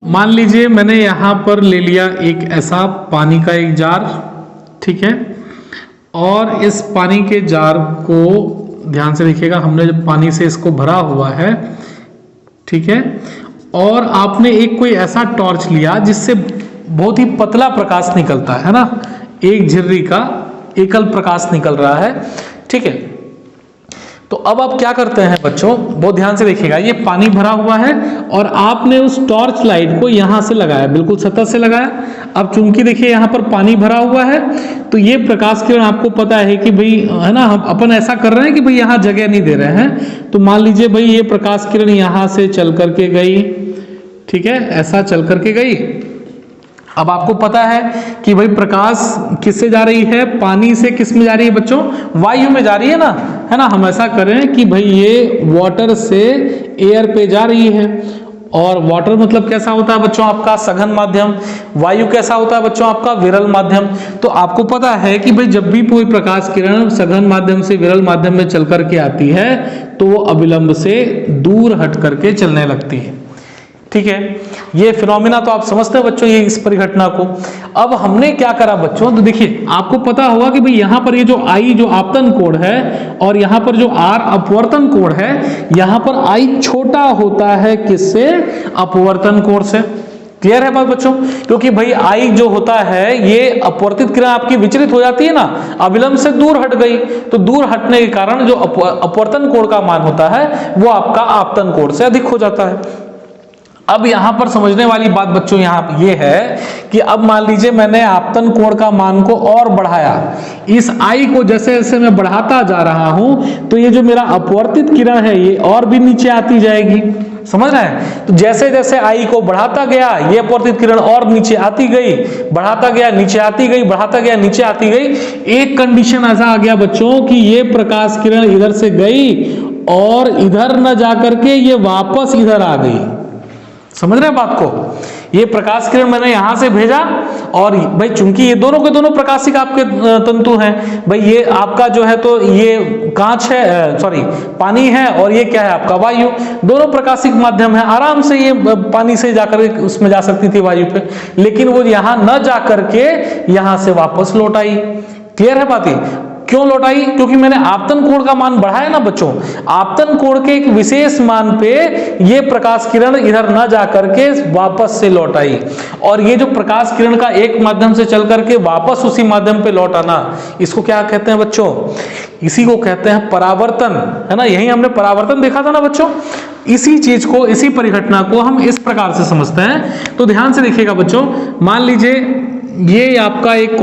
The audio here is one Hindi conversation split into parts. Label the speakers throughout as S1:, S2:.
S1: मान लीजिए मैंने यहाँ पर ले लिया एक ऐसा पानी का एक जार, ठीक है, और इस पानी के जार को ध्यान से देखिएगा, हमने जब पानी से इसको भरा हुआ है, ठीक है, और आपने एक कोई ऐसा टॉर्च लिया जिससे बहुत ही पतला प्रकाश निकलता है ना, एक झिर्री का एकल प्रकाश निकल रहा है, ठीक है। तो अब आप क्या करते हैं बच्चों, बहुत ध्यान से देखिएगा, ये पानी भरा हुआ है और आपने उस टॉर्च लाइट को यहां से लगाया, बिल्कुल सतह से लगाया। अब चूंकि देखिए यहां पर पानी भरा हुआ है तो ये प्रकाश किरण आपको पता है कि भाई, है ना, हम अपन ऐसा कर रहे हैं कि भाई यहां जगह नहीं दे रहे हैं। तो मान लीजिए भाई ये प्रकाश किरण यहां से चल करके गई, ठीक है, ऐसा चल करके गई। अब आपको पता है कि भाई प्रकाश किससे जा रही है, पानी से किस में जा रही है बच्चों, वायु में जा रही है ना, है ना। हम ऐसा करें कि भाई ये वाटर से एयर पे जा रही है, और वाटर मतलब कैसा होता है बच्चों आपका सघन माध्यम, वायु कैसा होता है बच्चों आपका विरल माध्यम। तो आपको पता है कि भाई जब भी कोई प्रकाश किरण सघन माध्यम से विरल माध्यम में चल करके आती है तो वो अविलंब से दूर हट करके चलने लगती है, ठीक है। ये फिनोमिना तो आप समझते हैं बच्चों, ये इस परिघटना को। अब हमने क्या करा बच्चों, तो देखिए आपको पता होगा कि भाई यहां पर ये जो आई जो आपतन कोण है और यहां पर जो आर अपवर्तन कोण है, यहां पर आई छोटा होता है किससे, अपवर्तन कोण से। क्लियर है बात बच्चों, क्योंकि भाई आई जो होता है ये अपवर्तित किरण आपकी विचलित हो जाती है ना, अविलंब से दूर हट गई, तो दूर हटने के कारण जो अपवर्तन कोण का मान होता है वो आपका आपतन कोण से अधिक हो जाता है। अब यहां पर समझने वाली बात बच्चों यहां ये है कि अब मान लीजिए मैंने आपतन कोण का मान को और बढ़ाया, इस आई को जैसे जैसे मैं बढ़ाता जा रहा हूं तो ये जो मेरा अपवर्तित किरण है ये और भी नीचे आती जाएगी, समझ रहे हैं। तो जैसे जैसे आई को बढ़ाता गया ये अपवर्तित किरण और नीचे आती गई, बढ़ाता गया नीचे आती गई, बढ़ाता गया नीचे आती गई। एक कंडीशन ऐसा आ गया बच्चों कि ये प्रकाश किरण इधर से गई और इधर न जाकर के ये वापस इधर आ गई, समझ रहे हैं बात को। ये प्रकाश किरण मैंने यहां से भेजा और भाई चूंकि ये दोनों के दोनों प्रकाशिक आपके तंतु हैं, भाई ये आपका जो है तो ये कांच है, सॉरी पानी है, और ये क्या है आपका वायु, दोनों प्रकाशिक माध्यम है। आराम से ये पानी से जाकर उसमें जा सकती थी वायु पे, लेकिन वो यहां न जाकर के यहां से वापस लौट आई। क्लियर है बात? क्यों लौट आई? क्योंकि मैंने आपतन कोण का मान बढ़ाया ना बच्चों, आपतन कोण के एक विशेष मान पे ये प्रकाश किरण इधर ना जाकर के वापस से लौट आई, और ये जो प्रकाश किरण का एक माध्यम से चल करके वापस उसी माध्यम पे लौट आना, इसको क्या कहते हैं बच्चों? इसी को कहते हैं परावर्तन, है ना। यही हमने परावर्तन देखा था ना बच्चों। इसी चीज को, इसी परिघटना को हम इस प्रकार से समझते हैं। तो ध्यान से देखिएगा बच्चों, मान लीजिए ये आपका एक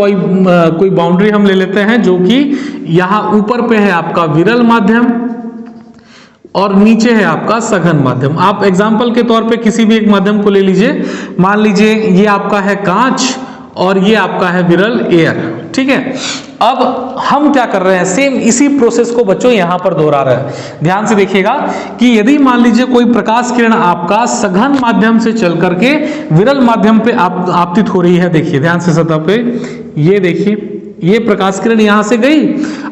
S1: कोई बाउंड्री हम ले लेते हैं जो कि यहां ऊपर पे है आपका विरल माध्यम और नीचे है आपका सघन माध्यम। आप एग्जाम्पल के तौर पे किसी भी एक माध्यम को ले लीजिए, मान लीजिए ये आपका है कांच और ये आपका है विरल एयर, ठीक है। अब हम क्या कर रहे हैं, सेम इसी प्रोसेस को बच्चों यहां पर दोहरा रहे हैं। ध्यान से देखिएगा कि यदि मान लीजिए कोई प्रकाश किरण आपका सघन माध्यम से चल करके विरल माध्यम पे आपतित हो रही है, देखिए ध्यान से सतह पे, ये देखिए ये प्रकाश किरण यहां से गई।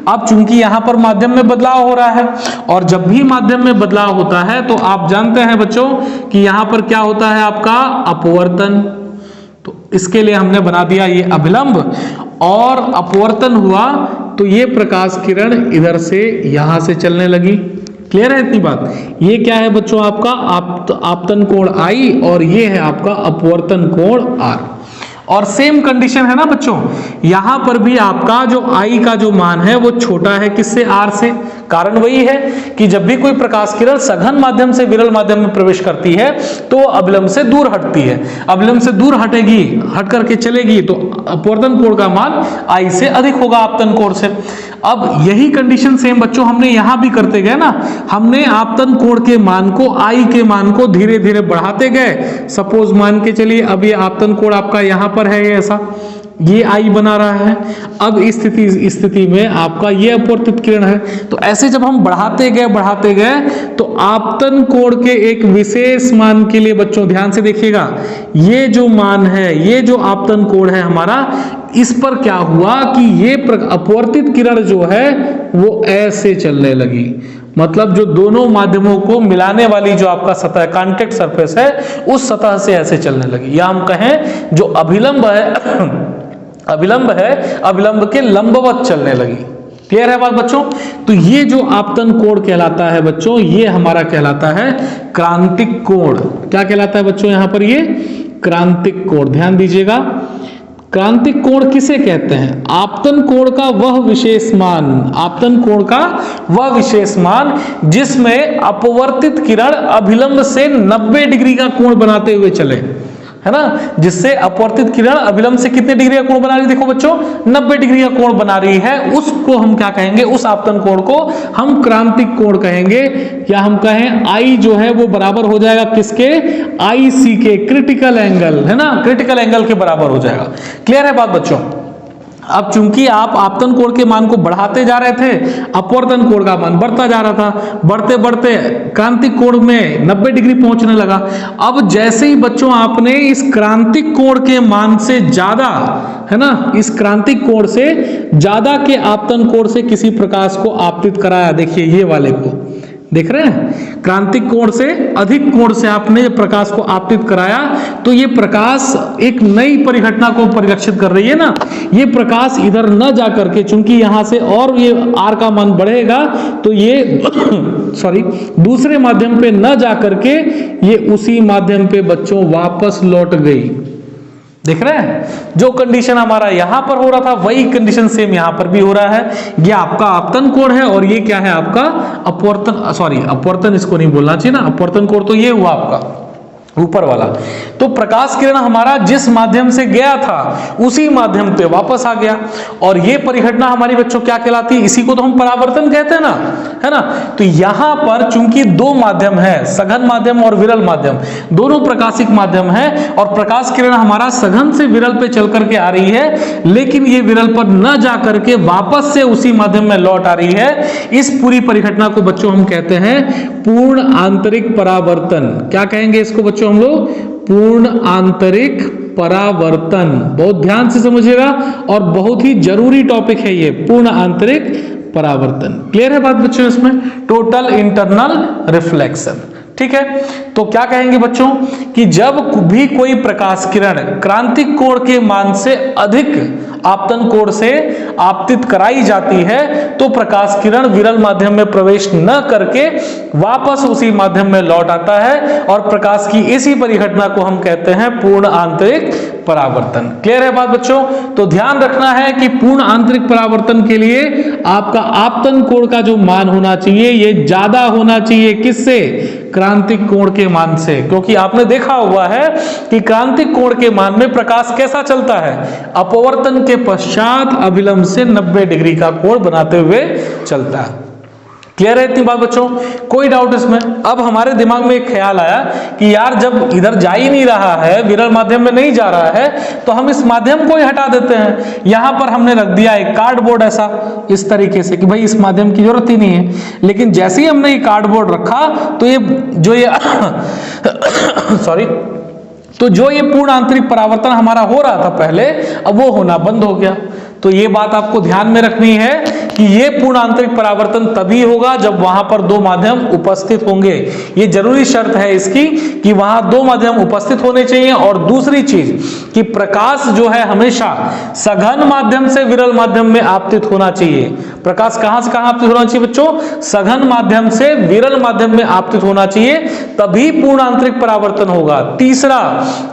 S1: अब चूंकि यहां पर माध्यम में बदलाव हो रहा है, और जब भी माध्यम में बदलाव होता है तो आप जानते हैं बच्चों कि यहां पर क्या होता है आपका अपवर्तन। तो इसके लिए हमने बना दिया ये अभिलंब, और अपवर्तन हुआ तो ये प्रकाश किरण इधर से यहां से चलने लगी। क्लियर है इतनी बात? ये क्या है बच्चों आपका आपतन कोण आई, और ये है आपका अपवर्तन कोण आर। और सेम कंडीशन है ना बच्चों, यहां पर भी आपका जो आई का जो मान है वो छोटा है किससे, आर से। कारण वही है कि जब भी कोई प्रकाश किरण सघन माध्यम से विरल माध्यम में प्रवेश करती है तो अविलंब से दूर हटती है, अविलंब से दूर हटेगी, हट करके चलेगी तो अपवर्तन कोण का मान आई से अधिक होगा आपतन कोण से। अब यही कंडीशन सेम बच्चों हमने यहां भी करते गए ना, हमने आपतन कोण के मान को, आई के मान को धीरे धीरे बढ़ाते गए। सपोज मान के चलिए अब ये आपतन कोण आपका यहां पर है, ऐसा ये आई बना रहा है। अब इस स्थिति में आपका ये अपवर्तित किरण है। तो ऐसे जब हम बढ़ाते गए तो आपतन कोण के एक विशेष मान के लिए बच्चों ध्यान से देखिएगा, ये जो मान है, ये जो आपतन कोण है हमारा, इस पर क्या हुआ कि ये अपवर्तित किरण जो है वो ऐसे चलने लगी। मतलब जो दोनों माध्यमों को मिलाने वाली जो आपका सतह कांटेक्ट सरफेस है उस सतह से ऐसे चलने लगी, या हम कहें जो अभिलंब है अभिलंब के लंबवत चलने लगी। क्लियर है बात बच्चों? तो ये जो आपतन कोण कहलाता है बच्चों, ये हमारा कहलाता है क्रांतिक कोण। क्या कहलाता है बच्चों यहाँ पर? ये क्रांतिक कोण। ध्यान दीजिएगा, क्रांतिक कोण किसे कहते हैं? आपतन कोण का वह विशेष मान, आपतन कोण का वह विशेष मान जिसमें अपवर्तित किरण अभिलंब से 90 डिग्री का कोण बनाते हुए चले, है ना, जिससे अपवर्तित किरण अभिलंब से कितने डिग्री का कोण बना रही है? देखो बच्चों 90 डिग्री का कोण बना रही है, उसको हम क्या कहेंगे? उस आपतन कोण को हम क्रांतिक कोण कहेंगे। या हम कहें आई जो है वो बराबर हो जाएगा किसके? आई सी के, क्रिटिकल एंगल, है ना, क्रिटिकल एंगल के बराबर हो जाएगा। क्लियर है बात बच्चों? अब चूंकि आप आपतन कोण के मान को बढ़ाते जा रहे थे, अपवर्तन कोण का मान बढ़ता जा रहा था, बढ़ते बढ़ते क्रांतिक कोण में 90 डिग्री पहुंचने लगा। अब जैसे ही बच्चों आपने इस क्रांतिक कोण के मान से ज्यादा, है ना, इस क्रांतिक कोण से ज्यादा के आपतन कोण से किसी प्रकाश को आपतित कराया, देखिए ये वाले को देख रहे हैं, क्रांतिक कोण से अधिक कोण से आपने प्रकाश को आपतित कराया, तो ये प्रकाश एक नई परिघटना को परिलक्षित कर रही है ना। ये प्रकाश इधर न जा करके, चूंकि यहां से और ये आर का मान बढ़ेगा, तो ये सॉरी दूसरे माध्यम पे न जा करके ये उसी माध्यम पे बच्चों वापस लौट गई। देख रहे हैं, जो कंडीशन हमारा यहां पर हो रहा था वही कंडीशन सेम यहां पर भी हो रहा है। ये आपका आपतन कोण है और ये क्या है? आपका अपवर्तन, सॉरी अपवर्तन इसको नहीं बोलना चाहिए ना, अपवर्तन कोण तो ये हुआ आपका ऊपर वाला। तो प्रकाश किरण हमारा जिस माध्यम से गया था उसी माध्यम पे वापस आ गया, और ये परिघटना हमारी बच्चों क्या कहलाती है? इसी को तो हम परावर्तन कहते हैं ना, है ना। तो यहां पर चूंकि दो माध्यम है, सघन माध्यम और विरल माध्यम, दोनों प्रकाशिक माध्यम है, और प्रकाश किरण हमारा सघन से विरल पे चल करके आ रही है, लेकिन ये विरल पर न जा करके वापस से उसी माध्यम में लौट आ रही है। इस पूरी परिघटना को बच्चों हम कहते हैं पूर्ण आंतरिक परावर्तन। क्या कहेंगे इसको बच्चों हम लोग? पूर्ण आंतरिक परावर्तन। बहुत ध्यान से समझिएगा और बहुत ही जरूरी टॉपिक है ये, पूर्ण आंतरिक परावर्तन। क्लियर है बात बच्चों? इसमें टोटल इंटरनल रिफ्लेक्शन, ठीक है। तो क्या कहेंगे बच्चों कि जब भी कोई प्रकाश किरण क्रांतिक कोण के मान से अधिक आपतन कोण से आपतित कराई जाती है, तो प्रकाश किरण विरल माध्यम में प्रवेश न करके वापस उसी माध्यम में लौट आता है, और प्रकाश की इसी परिघटना को हम कहते हैं पूर्ण आंतरिक परावर्तन। क्लियर है बात बच्चों? तो ध्यान रखना है कि पूर्ण आंतरिक परावर्तन के लिए आपका आपतन कोण का जो मान होना चाहिए ये ज्यादा होना चाहिए, किससे? क्रांतिक कोण के मान से। क्योंकि आपने देखा हुआ है कि क्रांतिक कोण के मान में प्रकाश कैसा चलता है? अपवर्तन के पश्चात अभिलंब से 90 डिग्री का कोण बनाते हुए चलता है। क्लियर है इतनी बात बच्चों? कोई डाउट इसमें? अब हमारे दिमाग में एक ख्याल आया कि यार जब इधर जा ही नहीं रहा है, विरल माध्यम में नहीं जा रहा है, तो हम इस माध्यम को ही हटा देते हैं। यहां पर हमने रख दिया एक कार्डबोर्ड ऐसा इस तरीके से कि भाई इस माध्यम की जरूरत ही नहीं है। लेकिन जैसे ही हमने ये कार्डबोर्ड रखा तो ये जो ये सॉरी तो जो ये पूर्ण आंतरिक परावर्तन हमारा हो रहा था पहले, अब वो होना बंद हो गया। तो ये बात आपको ध्यान में रखनी है कि ये पूर्ण आंतरिक परावर्तन तभी होगा जब वहां पर दो माध्यम उपस्थित होंगे। ये जरूरी शर्त है इसकी कि वहां दो माध्यम उपस्थित होने चाहिए। और दूसरी चीज कि प्रकाश जो है हमेशा सघन माध्यम से विरल माध्यम में आपतित होना चाहिए। प्रकाश कहां से कहां आपतित होना चाहिए बच्चों? सघन माध्यम से विरल माध्यम में आपतित होना चाहिए, तभी पूर्ण आंतरिक परावर्तन होगा। तीसरा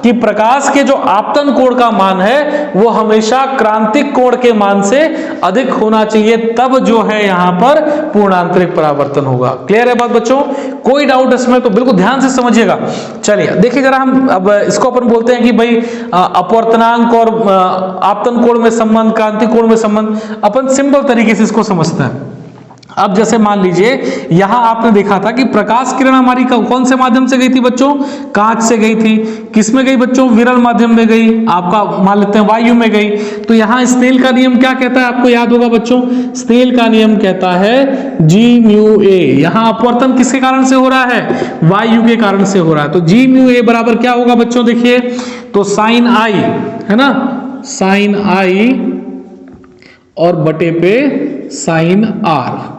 S1: कि प्रकाश के जो आपतन कोण का मान है वो हमेशा क्रांतिक कोण के मान से अधिक होना चाहिए, तब जो है यहां पर पूर्ण आंतरिक परावर्तन होगा। क्लियर है बात बच्चों? कोई डाउट इसमें? तो बिल्कुल ध्यान से समझिएगा। चलिए देखिए जरा, हम अब इसको अपन बोलते हैं कि भाई अपवर्तनांक और आपतन कोण में संबंध, क्रांतिक कोण में संबंध, अपन सिंपल तरीके से इसको समझते हैं। अब जैसे मान लीजिए यहां आपने देखा था कि प्रकाश किरण हमारी कौन से माध्यम से गई थी बच्चों? कांच से गई थी। किस में गई बच्चों? विरल माध्यम में गई। आपका मान लेते हैं वायु में गई। तो यहां स्नेल का नियम क्या कहता है? आपको याद होगा बच्चों, स्नेल का नियम कहता है जी म्यू ए। यहां अपवर्तन किसके कारण से हो रहा है? वायु के कारण से हो रहा है। तो जी म्यू ए बराबर क्या होगा बच्चों? देखिए तो साइन आई, है ना, साइन आई और बटे पे साइन आर।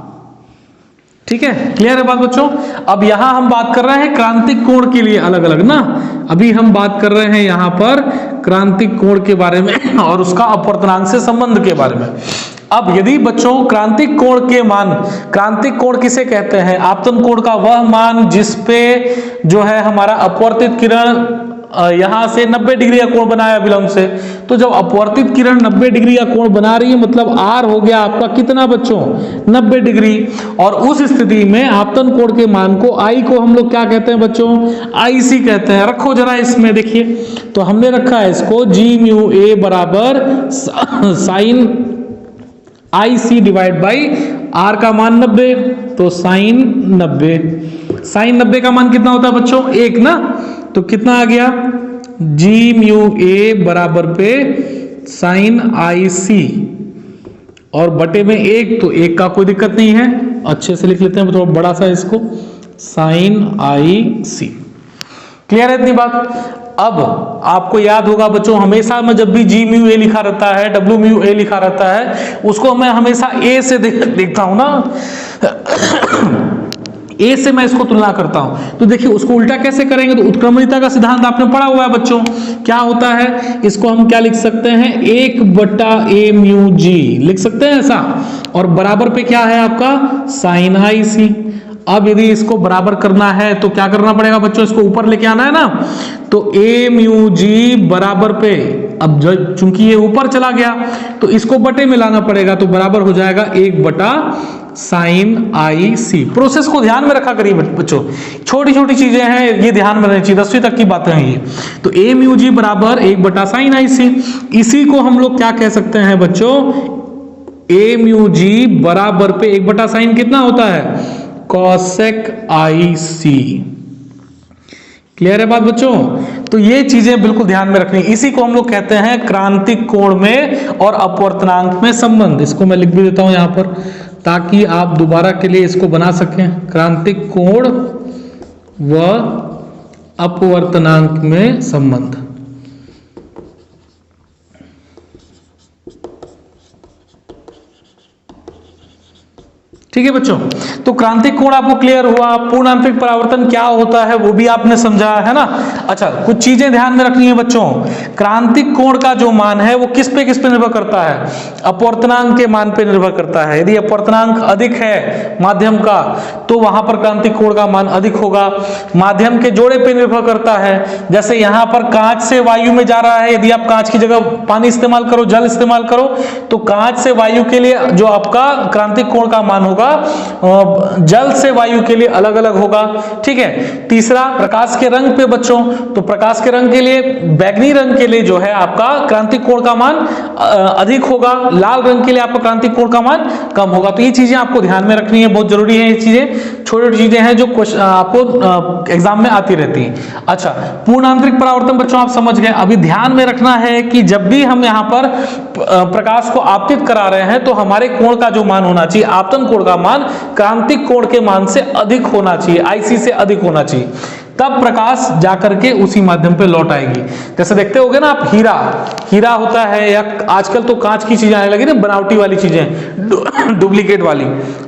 S1: ठीक है, क्लियर है बात बच्चों। अब यहां हम बात कर रहे हैं क्रांतिक कोण के लिए अलग अलग ना, अभी हम बात कर रहे हैं यहां पर क्रांतिक कोण के बारे में और उसका अपवर्तनांक से संबंध के बारे में। अब यदि बच्चों क्रांतिक कोण के मान, क्रांतिक कोण किसे कहते हैं? आपतन कोण का वह मान जिसपे जो है हमारा अपवर्तित किरण यहां से 90 डिग्री का कोण बनाया विलंब से। तो जब अपवर्तित किरण 90 डिग्री का कोण बना रही है मतलब आर हो गया आपका कितना बच्चों? 90 डिग्री। और उस स्थिति में आपतन कोण के मान को आई को हम लोग क्या कहते हैं बच्चों? आई सी कहते हैं। रखो जरा इसमें देखिए, तो हमने रखा है इसको जी म्यू ए बराबर sine I C divide by R का मान 90, तो साइन 90। साइन 90 का मान कितना होता है बच्चों? 1 ना, तो कितना आ गया? जी म्यू ए बराबर पे साइन आई सी और बटे में 1, तो 1 का कोई दिक्कत नहीं है, अच्छे से लिख लेते हैं थोड़ा बड़ा सा इसको, साइन आई सी। क्लियर है इतनी बात? अब आपको याद होगा बच्चों, हमेशा में जब भी जी म्यू ए लिखा रहता है, डब्ल्यू म्यू ए लिखा रहता है, उसको मैं हमेशा ए से देखता हूं ना, ए से मैं इसको तुलना करता हूं। तो देखिए उसको उल्टा कैसे करेंगे? तो उत्क्रमणिता का सिद्धांत आपने पढ़ा हुआ है बच्चों, क्या होता है? इसको हम क्या लिख सकते हैं? 1/a म्यू जी लिख सकते हैं ऐसा, और बराबर पे क्या है आपका? साइन आई सी। अब यदि इसको बराबर करना है तो क्या करना पड़ेगा बच्चों? इसको ऊपर लेके आना है ना, तो a म्यू जी बराबर पे, अब चूंकि ये ऊपर चला गया तो इसको बटे में लाना पड़ेगा, तो बराबर हो जाएगा 1/साइन आई सी। प्रोसेस को ध्यान में रखा करिए बच्चों, छोटी छोटी चीजें हैं ये ध्यान में रहनी चाहिए, 10वीं तक की बातें हैं ये। तो a म्यू जी बराबर 1/साइन आई सी, इसी को हम लोग क्या कह सकते हैं बच्चों? a म्यू जी बराबर पे 1/साइन कितना होता है? कॉसेक आई सी। क्लियर है बात बच्चों? तो ये चीजें बिल्कुल ध्यान में रखनी, इसी को हम लोग कहते हैं क्रांतिक कोण में और अपवर्तनांक में संबंध। इसको मैं लिख भी देता हूं यहां पर ताकि आप दोबारा के लिए इसको बना सकें। क्रांतिक कोण व अपवर्तनांक में संबंध। ठीक है बच्चों, तो क्रांतिक कोण आपको क्लियर हुआ। पूर्ण आंतरिक परावर्तन क्या होता है वो भी आपने समझा है ना। अच्छा, कुछ चीजें ध्यान में रखनी है बच्चों। क्रांतिक कोण का जो मान है वो किस पे निर्भर करता है? अपवर्तनांक के मान पे निर्भर करता है। यदि अपवर्तनांक अधिक है माध्यम का तो वहां पर क्रांतिक कोण का मान अधिक होगा। माध्यम के जोड़े पे निर्भर करता है, जैसे यहां पर कांच से वायु में जा रहा है, यदि आप कांच की जगह पानी इस्तेमाल करो, जल इस्तेमाल करो, तो कांच से वायु के लिए जो आपका क्रांतिक कोण का मान होगा जल से वायु के लिए अलग अलग होगा। ठीक है। तीसरा, प्रकाश के रंग पे बच्चों, तो प्रकाश के रंग के लिए, बैगनी रंग के लिए जो है आपका क्रांतिक कोण का मान अधिक होगा, लाल रंग के लिए आपका क्रांतिक कोण का मान कम होगा। तो ये चीजें आपको ध्यान में रखनी है, बहुत जरूरी है। ये चीजें छोटी छोटी चीजें हैं जो आपको एग्जाम में आती रहती हैं। अच्छा, पूर्ण आंतरिक परावर्तन बच्चों आप समझ गए। अभी ध्यान में रखना है कि जब भी हम यहाँ पर प्रकाश को आपतित करा रहे हैं तो हमारे कोण का जो मान होना चाहिए, आपतन कोण का मान क्रांतिक कोण के मान से अधिक होना चाहिए, आईसी से अधिक होना चाहिए, तब प्रकाश जाकर के उसी माध्यम पे लौट आएगी। जैसे देखते होगे ना आप, हीरा होता है, या आजकल तो कांच की चीजें आने लगी ना, बनावटी वाली चीजें, डुप्लीकेट वाली,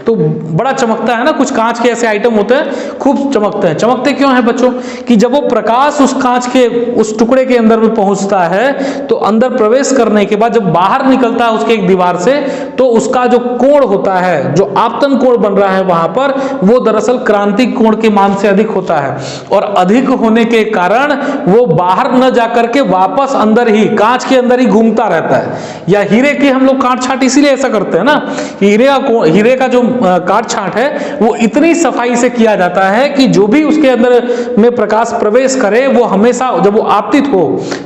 S1: तो बड़ा चमकता है ना। कुछ कांच के ऐसे आइटम होते हैं खूब चमकते हैं। चमकते क्यों हैं बच्चों? कि जब वो प्रकाश उस कांच के उस टुकड़े के अंदर में पहुंचता है तो अंदर प्रवेश करने के बाद जब बाहर निकलता है उसके एक दीवार से, तो उसका जो कोण होता है, जो आपतन कोण बन रहा है वहां पर, वो दरअसल क्रांतिक कोण के मान से अधिक होता है। और अधिक होने के कारण वो बाहर न जाकर के वापस अंदर ही, कांच के अंदर ही घूमता रहता है। या हीरे की हम लोग काट छांट इसीलिए ऐसा करते हैं ना, हीरे का जो काट छांट है वो इतनी सफाई से किया जाता है कि जो भी उसके अंदर में प्रकाश प्रवेश करे वो हमेशा जब वो आपतित हो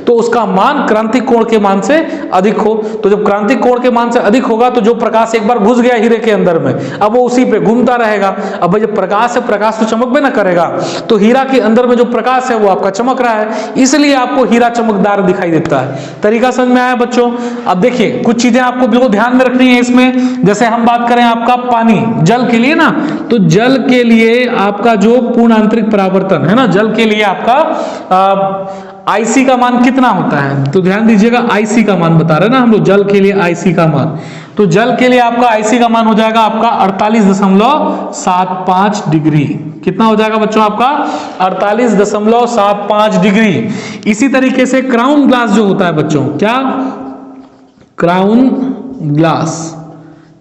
S1: तो उसका मान क्रांतिक कोण के मान से अधिक हो। तो जब क्रांतिक कोण के मान से अधिक होगा तो जो प्रकाश एक बार घुस गया हीरे के अंदर में, अब वो उसी पे घूमता रहेगा। अब जब प्रकाश है, प्रकाश तो चमक भी ना करेगा, तो हीरा के अंदर में जो प्रकाश है वो आपका चमक रहा है, इसलिए आपको हीरा चमकदार दिखाई देता है। तरीका समझ में आया बच्चों? अब देखिए कुछ चीजें आपको बिल्कुल ध्यान में रखनी है इसमें। जैसे हम बात करें आपका पानी, जल के लिए ना, तो जल के लिए आपका जो पूर्ण आंतरिक परावर्तन है ना, जल के लिए आपका आईसी का मान कितना होता है, तो ध्यान दीजिएगा आईसी का मान बता रहे हैं ना हम लोग, जल के लिए आईसी का मान, तो जल के लिए आपका आईसी का मान हो जाएगा आपका 48.75 डिग्री। कितना हो जाएगा बच्चों आपका 48.75 डिग्री। इसी तरीके से क्राउन ग्लास जो होता है बच्चों, क्या क्राउन ग्लास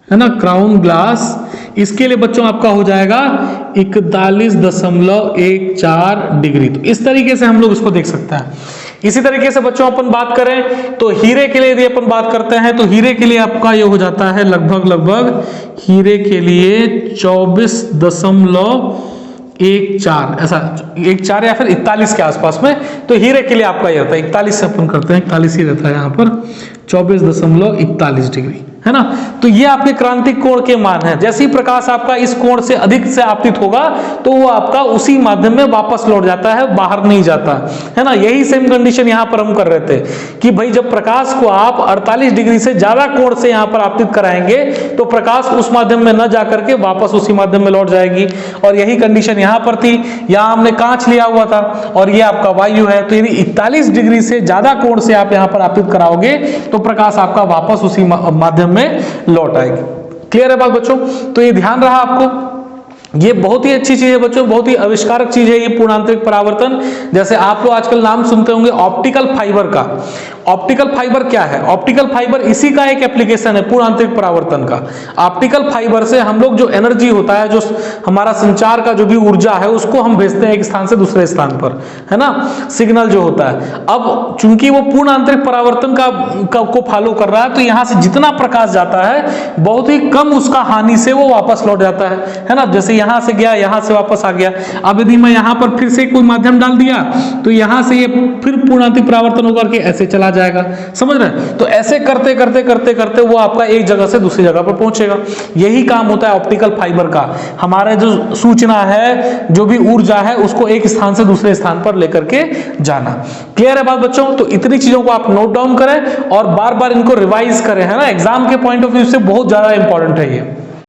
S1: है ना, क्राउन ग्लास, इसके लिए बच्चों आपका हो जाएगा 41.14 डिग्री। तो इस तरीके से हम लोग इसको देख सकते हैं। इसी तरीके से बच्चों अपन बात करें तो हीरे के लिए यदि अपन बात करते हैं तो हीरे के लिए आपका ये हो जाता है लगभग हीरे के लिए 24.14 ऐसा 14 या फिर 41 के आसपास में, तो हीरे के लिए आपका ये होता है 41 से अपन करते हैं, 41 ही रहता है यहाँ पर, 24.41 डिग्री है ना। तो ये आपके क्रांतिक कोण के मान है। जैसे ही प्रकाश आपका इस कोण से अधिक से आपतित होगा तो वो आपका उसी माध्यम में वापस लौट जाता है, बाहर नहीं जाता है ना। यही सेम कंडीशन यहां पर हम कर रहे थे कि भाई जब प्रकाश को आप 48 डिग्री से ज्यादा कोण से यहां पर आपतित कराएंगे तो प्रकाश उस माध्यम में न जाकर के वापस उसी माध्यम में लौट जाएगी। और यही कंडीशन यहां पर थी, यहां हमने कांच लिया हुआ था और ये आपका वायु है, तो यदि 41 डिग्री से ज्यादा कोण से आप यहां पर आपतित कराओगे तो प्रकाश आपका वापस उसी माध्यम में लौट आएगी। क्लियर है बात बच्चों? तो ये ध्यान रहा आपको, ये बहुत ही अच्छी चीज है बच्चों, बहुत ही आविष्कारक चीज है ये पूर्णांतरिक परावर्तन। जैसे आप लोग आजकल नाम सुनते होंगे ऑप्टिकल फाइबर का। ऑप्टिकल फाइबर क्या है? ऑप्टिकल फाइबर इसी का एक एप्लीकेशन है पूर्णांतरिक परावर्तन का। ऑप्टिकल फाइबर से हम लोग जो एनर्जी होता है, जो हमारा संचार का जो भी ऊर्जा है, उसको हम भेजते हैं एक स्थान से दूसरे स्थान पर, है ना, सिग्नल जो होता है। अब चूंकि वो पूर्णांतरिक परावर्तन को फॉलो कर रहा है तो यहां से जितना प्रकाश जाता है बहुत ही कम उसका हानि से वो वापस लौट जाता है ना। जैसे यहां से गया, यहां से वापस आ गया। अब यदि मैं यहां पर फिर से कोई माध्यम डाल दिया तो यहां से ये फिर पूर्णांतरिक परावर्तन होकर के ऐसे चला जाएगा, समझ रहे हैं? तो ऐसे करते करते करते करते वो आपका एक जगह से दूसरी जगह पर पहुंचेगा। यही काम होता है ऑप्टिकल फाइबर का। हमारे जो सूचना है, जो भी ऊर्जा है, उसको एक स्थान से दूसरे स्थान पर लेकर के जाना। क्लियर है बात बच्चों? तो इतनी चीजों को आप नोट डाउन करें और बार बार इनको रिवाइज करें, है ना। एग्जाम के पॉइंट ऑफ व्यू से बहुत ज्यादा इंपॉर्टेंट है ये।